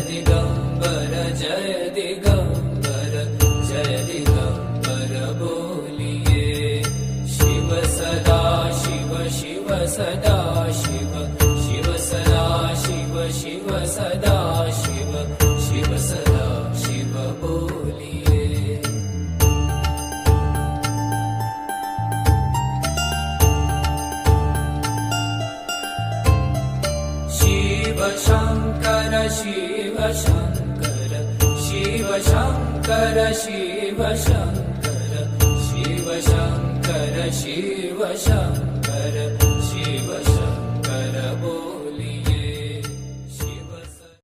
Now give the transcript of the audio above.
दिगंबर जय दिगंबर जय दिगंबर बोलिए। शिव सदा शिव शिव सदा शिव शिव सदा शिव शिव सदा शिव शिव सदा शिव बोलिए। शिव शंकर शिव शंकर शिव शंकर शिव शंकर शिव शंकर शिव शंकर